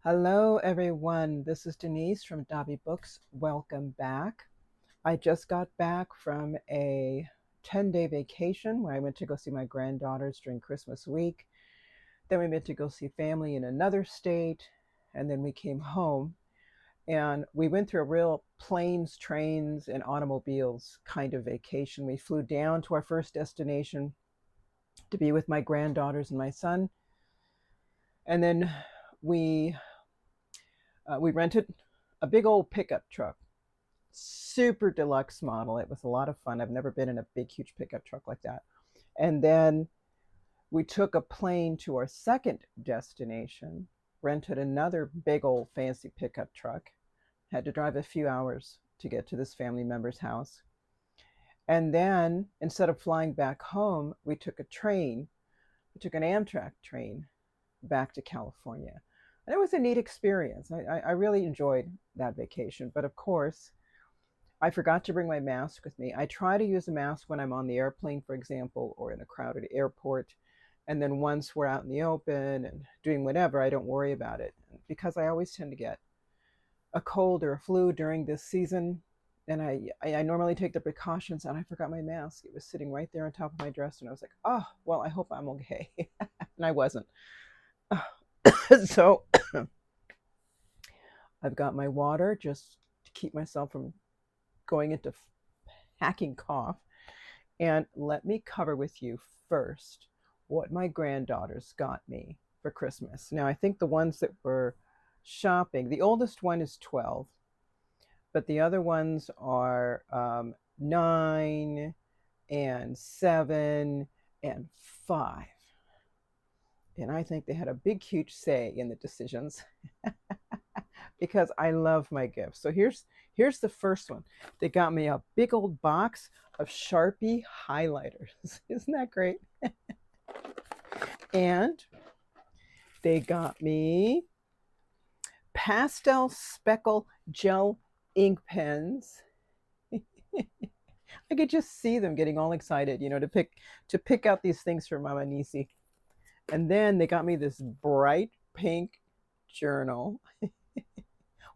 Hello, everyone. This is Denise from Dobby Books. Welcome back. I just got back from a 10-day vacation where I went to go see my granddaughters during Christmas week. Then we went to go see family in another state. And then we came home and we went through a real planes, trains, and automobiles kind of vacation. We flew down to our first destination to be with my granddaughters and my son. And then we we rented a big old pickup truck, super deluxe model. It was a lot of fun. I've never been in a big, huge pickup truck like that. And then we took a plane to our second destination, rented another big old fancy pickup truck, had to drive a few hours to get to this family member's house. And then instead of flying back home, we took a train. We took an Amtrak train back to California. And it was a neat experience. I really enjoyed that vacation. But of course, I forgot to bring my mask with me. I try to use a mask when I'm on the airplane, for example, or in a crowded airport. And then once we're out in the open and doing whatever, I don't worry about it because I always tend to get a cold or a flu during this season. And I normally take the precautions, and I forgot my mask. It was sitting right there on top of my dress. And I was like, oh, well, I hope I'm okay. And I wasn't. So I've got my water just to keep myself from going into hacking cough. And let me cover with you first what my granddaughters got me for Christmas. Now, I think the ones that were shopping, the oldest one is 12, but the other ones are 9 and 7 and 5. And I think they had a big, huge say in the decisions because I love my gifts. So here's the first one. They got me a big old box of Sharpie highlighters. Isn't that great? And they got me pastel speckle gel ink pens. I could just see them getting all excited, to pick out these things for Mama Nisi. And then they got me this bright pink journal.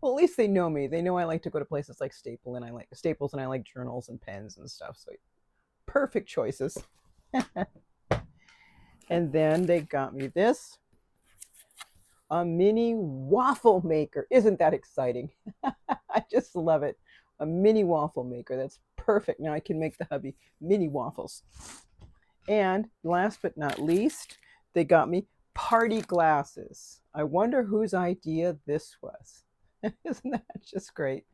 Well, at least they know me. They know I like to go to places like Staples, and I like journals and pens and stuff. So perfect choices. And then they got me this, a mini waffle maker. Isn't that exciting? I just love it. A mini waffle maker. That's perfect. Now I can make the hubby mini waffles. And last but not least, they got me party glasses. I wonder whose idea this was. Isn't that just great?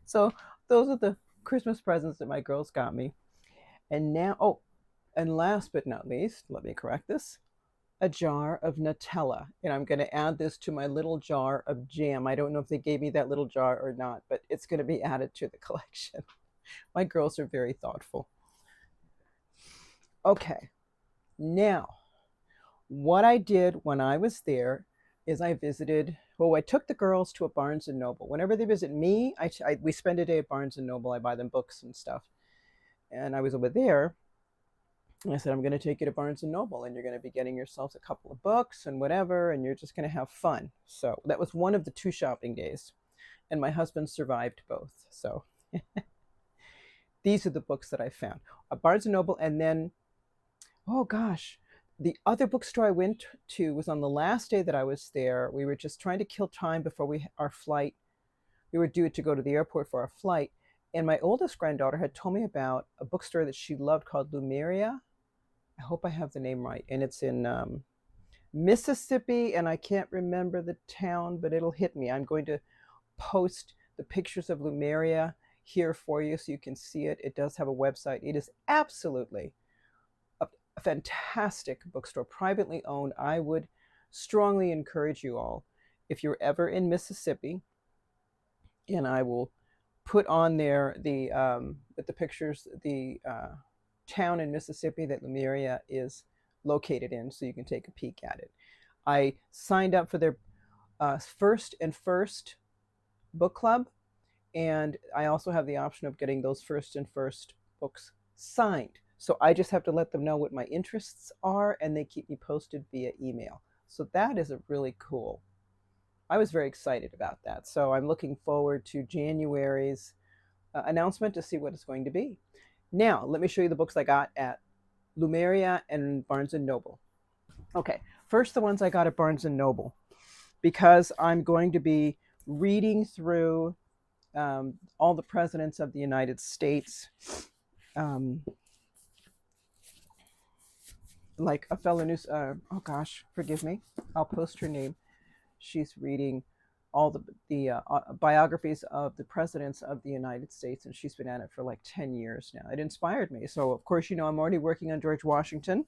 So those are the Christmas presents that my girls got me. And now, and last but not least, let me correct this, a jar of Nutella. And I'm going to add this to my little jar of jam. I don't know if they gave me that little jar or not, but it's going to be added to the collection. My girls are very thoughtful. Okay, now, what I did when I was there is I took the girls to a Barnes and Noble. Whenever they visit me, we spend a day at Barnes and Noble. I buy them books and stuff. And I was over there, and I said, I'm going to take you to Barnes and Noble, and you're going to be getting yourselves a couple of books and whatever, and you're just going to have fun. So that was one of the 2 shopping days, and my husband survived both. So these are the books that I found. A Barnes and Noble, and then, oh gosh, the other bookstore I went to was on the last day that I was there. We were just trying to kill time before our flight. We were due to go to the airport for our flight. And my oldest granddaughter had told me about a bookstore that she loved called Lemuria. I hope I have the name right. And it's in Mississippi, and I can't remember the town, but it'll hit me. I'm going to post the pictures of Lemuria here for you so you can see it. It does have a website. It is absolutely a fantastic bookstore, privately owned. I would strongly encourage you all, if you're ever in Mississippi, and I will put on there with the pictures, the town in Mississippi that Lemuria is located in, so you can take a peek at it. I signed up for their first book club, and I also have the option of getting those first books signed. So I just have to let them know what my interests are, and they keep me posted via email. So that is a really cool I was very excited about that. So I'm looking forward to January's announcement to see what it's going to be. Now, let me show you the books I got at Lemuria and Barnes and Noble. Okay, first the ones I got at Barnes and Noble, because I'm going to be reading through all the presidents of the United States. Like a fellow news, oh gosh, forgive me, I'll post her name. She's reading all the biographies of the presidents of the United States, and she's been at it for like 10 years now. It inspired me. So, of course, I'm already working on George Washington,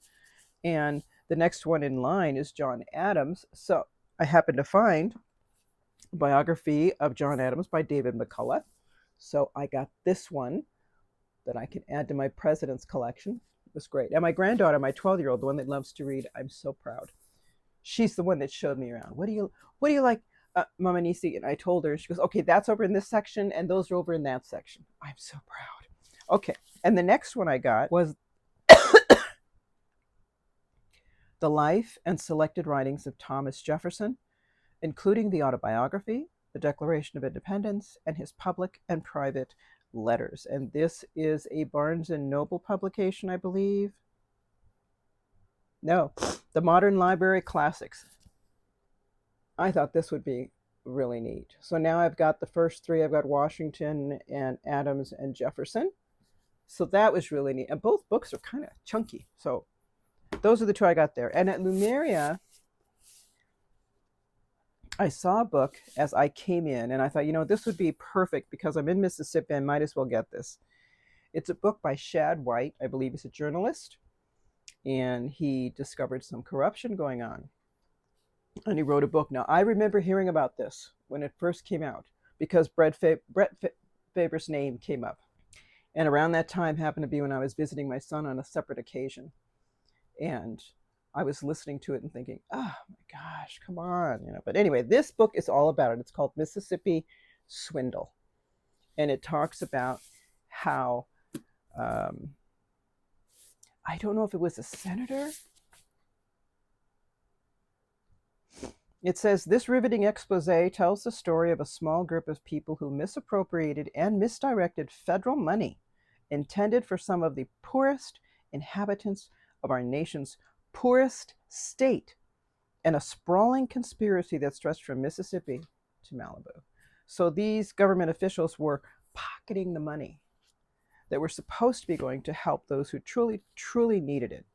and the next one in line is John Adams. So I happened to find a biography of John Adams by David McCullough. So I got this one that I can add to my president's collection. It was great. And my granddaughter, my 12-year-old, the one that loves to read, I'm so proud. She's the one that showed me around. What do you like, Mama Nisi? And I told her, she goes, okay, that's over in this section, and those are over in that section. I'm so proud. Okay, and the next one I got was The Life and Selected Writings of Thomas Jefferson, including the autobiography, the Declaration of Independence, and his public and private letters. And this is a Barnes and Noble publication, I believe. No, the Modern Library Classics. I thought this would be really neat. So now I've got the first three. I've got Washington and Adams and Jefferson. So that was really neat. And both books are kind of chunky. So those are the two I got there. And at Lemuria, I saw a book as I came in, and I thought, this would be perfect because I'm in Mississippi. I might as well get this. It's a book by Shad White. I believe he's a journalist, and he discovered some corruption going on. And he wrote a book. Now, I remember hearing about this when it first came out because Brett Faber's name came up. And around that time happened to be when I was visiting my son on a separate occasion. And I was listening to it and thinking, oh my gosh, come on. But anyway, this book is all about it. It's called Mississippi Swindle. And it talks about how, I don't know if it was a senator. It says, this riveting expose tells the story of a small group of people who misappropriated and misdirected federal money intended for some of the poorest inhabitants of our nation's poorest state, and a sprawling conspiracy that stretched from Mississippi to Malibu. So these government officials were pocketing the money that were supposed to be going to help those who truly, truly needed it.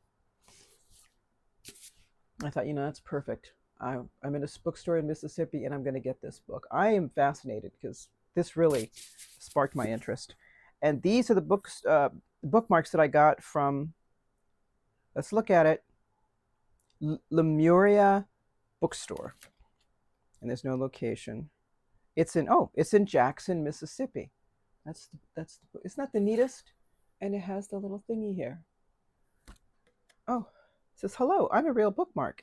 I thought, that's perfect. I'm in a bookstore in Mississippi, and I'm going to get this book. I am fascinated because this really sparked my interest. And these are the bookmarks that I got from, let's look at it, Lemuria Bookstore. And there's no location. It's in Jackson, Mississippi. Isn't that the neatest? And it has the little thingy here. Oh, it says, hello, I'm a real bookmark.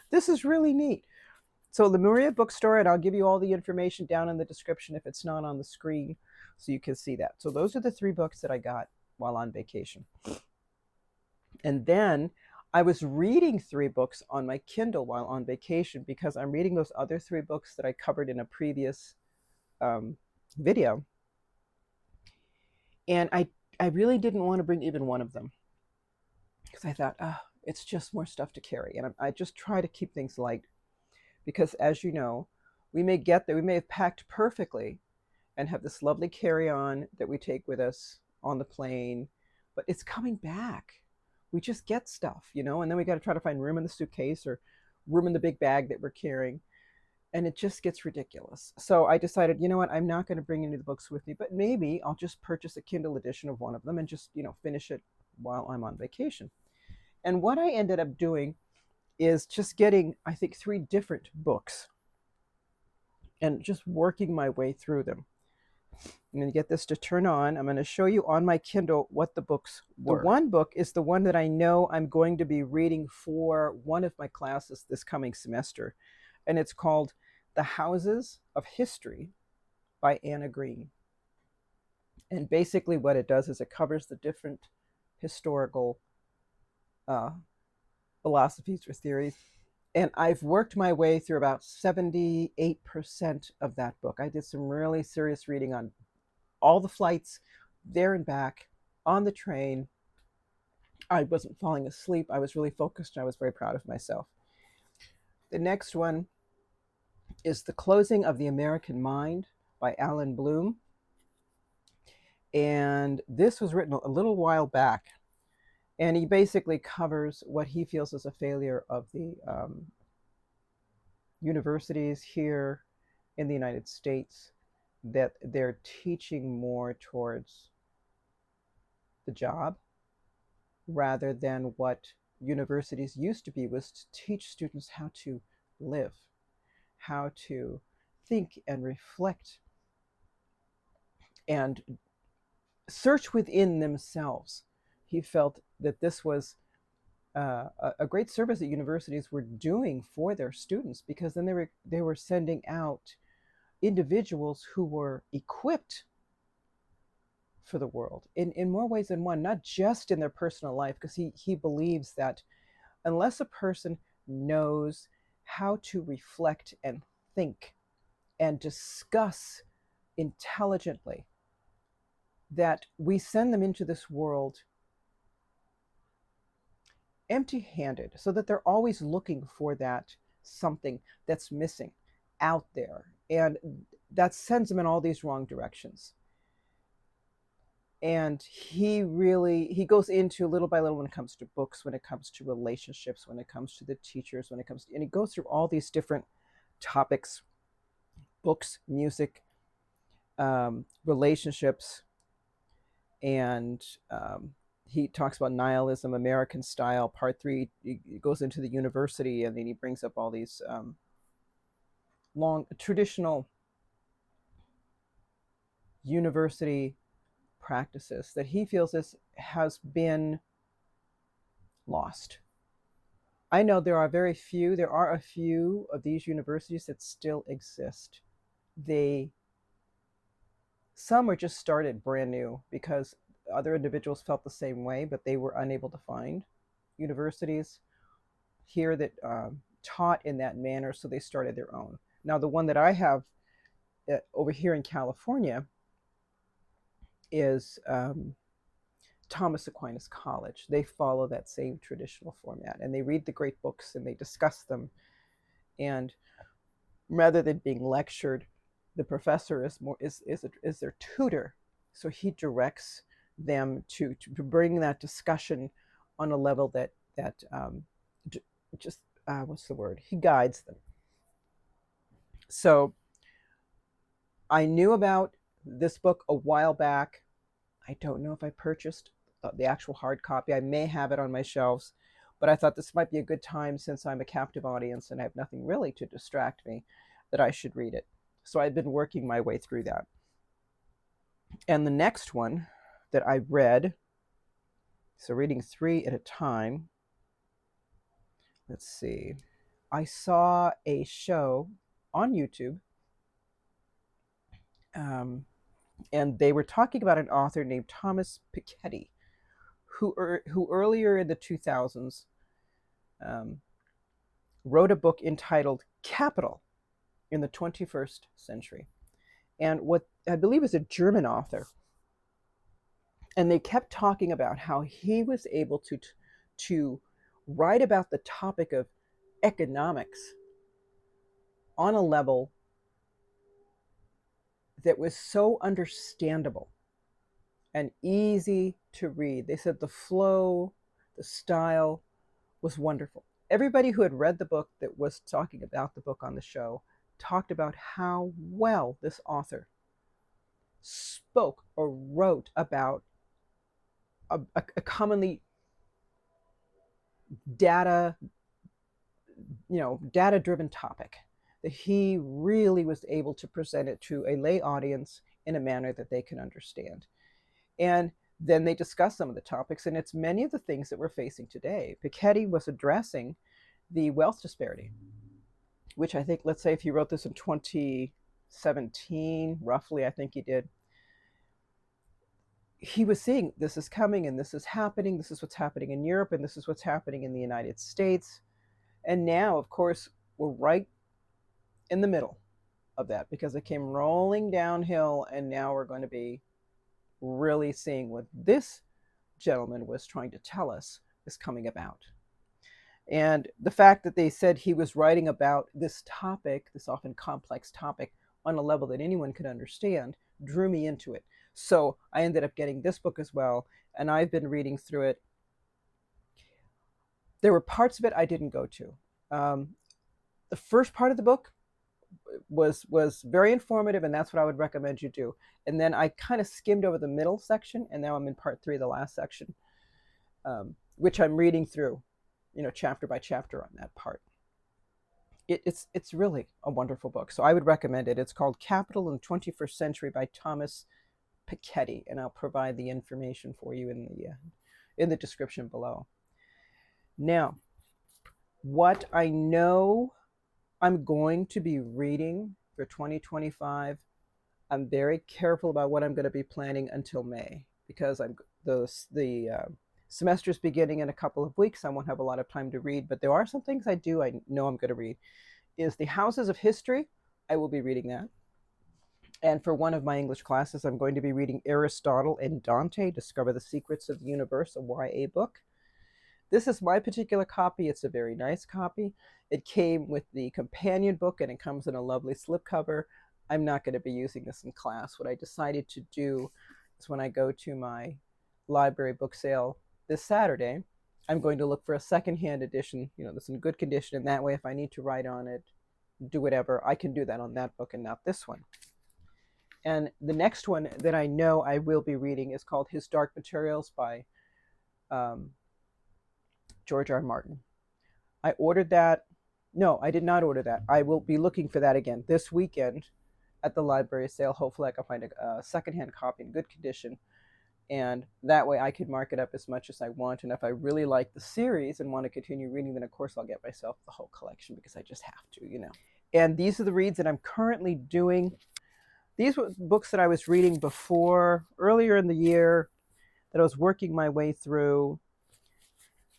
This is really neat. So Lemuria Bookstore, and I'll give you all the information down in the description if it's not on the screen so you can see that. So those are the 3 books that I got while on vacation. And then I was reading 3 books on my Kindle while on vacation because I'm reading those other 3 books that I covered in a previous video. And I really didn't want to bring even one of them because I thought, it's just more stuff to carry. And I just try to keep things light because, as you know, we may get there, we may have packed perfectly and have this lovely carry-on that we take with us on the plane, but it's coming back. We just get stuff, and then we got to try to find room in the suitcase or room in the big bag that we're carrying. And it just gets ridiculous. So I decided, what, I'm not going to bring any of the books with me, but maybe I'll just purchase a Kindle edition of one of them and just, finish it while I'm on vacation. And what I ended up doing is just getting, I think, 3 different books and just working my way through them. I'm going to get this to turn on. I'm going to show you on my Kindle what the books were. The one book is the one that I know I'm going to be reading for one of my classes this coming semester. And it's called The Houses of History by Anna Green. And basically what it does is it covers the different historical philosophies or theories And I've worked my way through about 78% of that book. I did some really serious reading on all the flights there and back on the train. I wasn't falling asleep. I was really focused, and I was very proud of myself. The next one is The Closing of the American Mind by Alan Bloom. And this was written a little while back. And he basically covers what he feels is a failure of the universities here in the United States, that they're teaching more towards the job rather than what universities used to be, was to teach students how to live, how to think and reflect and search within themselves. He felt that this was a great service that universities were doing for their students, because then they were sending out individuals who were equipped for the world in more ways than one, not just in their personal life, because he believes that unless a person knows how to reflect and think and discuss intelligently, that we send them into this world empty-handed, so that they're always looking for that something that's missing out there, and that sends them in all these wrong directions. And he goes into little by little when it comes to books, when it comes to relationships, when it comes to the teachers, when it comes to, and he goes through all these different topics: books, music, relationships, and he talks about nihilism, American style. Part 3, he goes into the university, and then he brings up all these long traditional university practices that he feels has been lost. I know there are a few of these universities that still exist. Some were just started brand new because other individuals felt the same way, but they were unable to find universities here that taught in that manner, so they started their own. Now, the one that I have over here in California is Thomas Aquinas College. They follow that same traditional format, and they read the great books and they discuss them. And rather than being lectured, the professor is their tutor, so he directs them to bring that discussion on a level that just what's the word? He guides them. So I knew about this book a while back. I don't know if I purchased the actual hard copy. I may have it on my shelves, but I thought this might be a good time, since I'm a captive audience and I have nothing really to distract me, that I should read it. So I've been working my way through that. And the next one that I read, so reading 3 at a time, let's see. I saw a show on YouTube, and they were talking about an author named Thomas Piketty, who earlier in the 2000s wrote a book entitled Capital in the 21st Century. And what I believe is a German author. And they kept talking about how he was able to write about the topic of economics on a level that was so understandable and easy to read. They said the flow, the style was wonderful. Everybody who had read the book that was talking about the book on the show talked about how well this author spoke or wrote about a commonly data-driven topic, that he really was able to present it to a lay audience in a manner that they can understand. And then they discussed some of the topics, and it's many of the things that we're facing today. Piketty was addressing the wealth disparity, which I think, let's say if he wrote this in 2017, roughly, I think he did, he was seeing this is coming and this is happening. This is what's happening in Europe, and this is what's happening in the United States. And now, of course, we're right in the middle of that because it came rolling downhill, and now we're going to be really seeing what this gentleman was trying to tell us is coming about. And the fact that they said he was writing about this topic, this often complex topic, on a level that anyone could understand, drew me into it. So I ended up getting this book as well, and I've been reading through it. There were parts of it I didn't go to. The first part of the book was very informative, and that's what I would recommend you do. And then I kind of skimmed over the middle section, and now I'm in part 3, the last section, which I'm reading through, chapter by chapter on that part. It's really a wonderful book, so I would recommend it. It's called Capital in the 21st Century by Thomas Piketty, and I'll provide the information for you in the description below. Now, what I know I'm going to be reading for 2025, I'm very careful about what I'm going to be planning until May, because the semester's beginning in a couple of weeks. I won't have a lot of time to read, but there are some things I know I'm going to read. Is the Houses of History. I will be reading that. And for one of my English classes, I'm going to be reading Aristotle and Dante, Discover the Secrets of the Universe, a YA book. This is my particular copy. It's a very nice copy. It came with the companion book, and it comes in a lovely slipcover. I'm not going to be using this in class. What I decided to do is when I go to my library book sale this Saturday, I'm going to look for a secondhand edition, that's in good condition, and that way if I need to write on it, do whatever, I can do that on that book and not this one. And the next one that I know I will be reading is called His Dark Materials by George R. Martin. I ordered that. No, I did not order that. I will be looking for that again this weekend at the library sale. Hopefully I can find a secondhand copy in good condition, and that way I could mark it up as much as I want. And if I really like the series and want to continue reading, then of course I'll get myself the whole collection, because I just have to. And these are the reads that I'm currently doing. These were books that I was reading earlier in the year, that I was working my way through.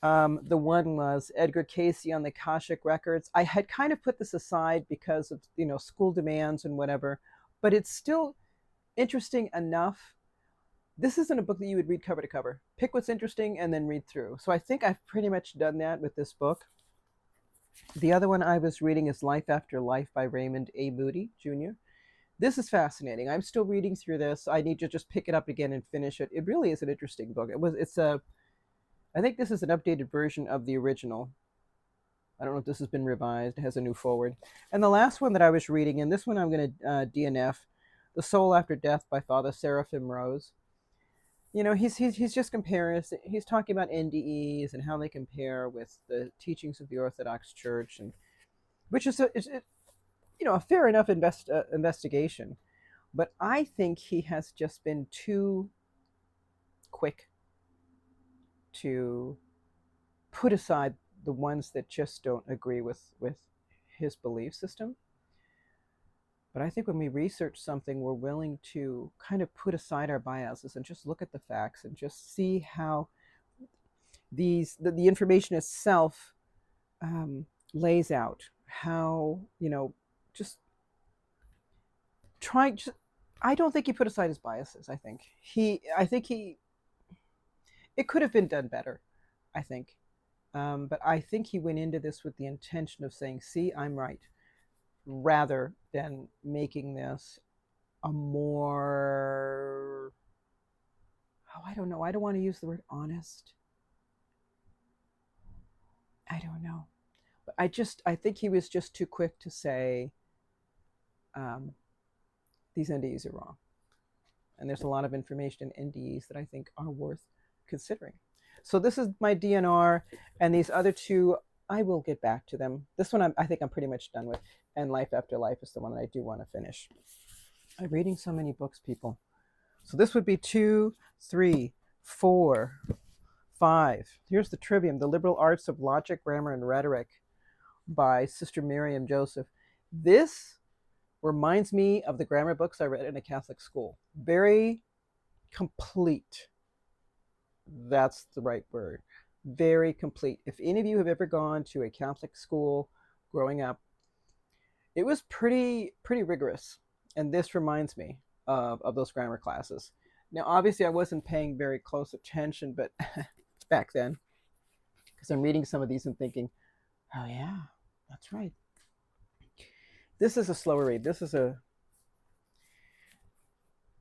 The one was Edgar Cayce on the Akashic Records. I had kind of put this aside because of school demands and whatever, but it's still interesting enough. This isn't a book that you would read cover to cover. Pick what's interesting and then read through. So I think I've pretty much done that with this book. The other one I was reading is Life After Life by Raymond A. Moody, Jr. This is fascinating. I'm still reading through this. I need to just pick it up again and finish it. It really is an interesting book. I think this is an updated version of the original. I don't know if this has been revised. It has a new forward. And the last one that I was reading, and this one I'm going to DNF, The Soul After Death by Father Seraphim Rose. He's just comparing. He's talking about NDEs and how they compare with the teachings of the Orthodox Church, and which is a fair enough investigation. But I think he has just been too quick to put aside the ones that just don't agree with his belief system. But I think when we research something, we're willing to kind of put aside our biases and just look at the facts and just see how the information itself lays out how, just trying. I don't think he put aside his biases. I think it could have been done better, I think. But I think he went into this with the intention of saying, see, I'm right, rather than making this a more, I don't know. I don't want to use the word honest. I don't know. But I think he was just too quick to say, these NDEs are wrong. And there's a lot of information in NDEs that I think are worth considering. So this is my DNR, and these other two, I will get back to them. This one I think I'm pretty much done with, and Life After Life is the one that I do want to finish. I'm reading so many books, people. So this would be 2, 3, 4, 5. Here's the Trivium, The Liberal Arts of Logic, Grammar, and Rhetoric by Sister Miriam Joseph. This reminds me of the grammar books I read in a Catholic school. Very complete. That's the right word. Very complete. If any of you have ever gone to a Catholic school growing up, it was pretty rigorous. And this reminds me of those grammar classes. Now, obviously, I wasn't paying very close attention, but back then, because I'm reading some of these and thinking, oh yeah, that's right. This is a slower read.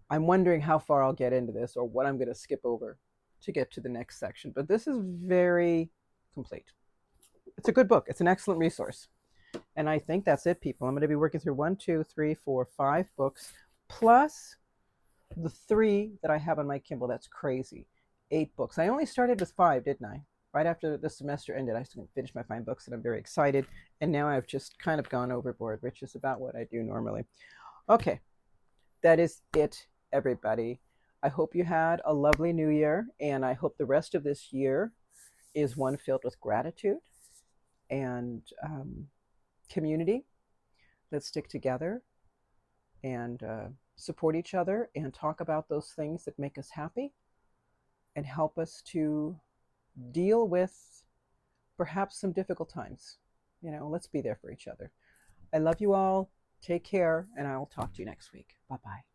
I'm wondering how far I'll get into this or what I'm going to skip over to get to the next section. But this is very complete. It's a good book. It's an excellent resource. And I think that's it, people. I'm going to be working through 1, 2, 3, 4, 5 books, plus the 3 that I have on my Kindle. That's crazy. 8 books. I only started with 5, didn't I? Right after the semester ended, I still finished my 5 books, and I'm very excited. And now I've just kind of gone overboard, which is about what I do normally. Okay, that is it, everybody. I hope you had a lovely new year, and I hope the rest of this year is one filled with gratitude and community. Let's stick together and support each other and talk about those things that make us happy and help us to deal with perhaps some difficult times. Let's be there for each other. I love you all. Take care, and I will talk to you next week. Bye-bye.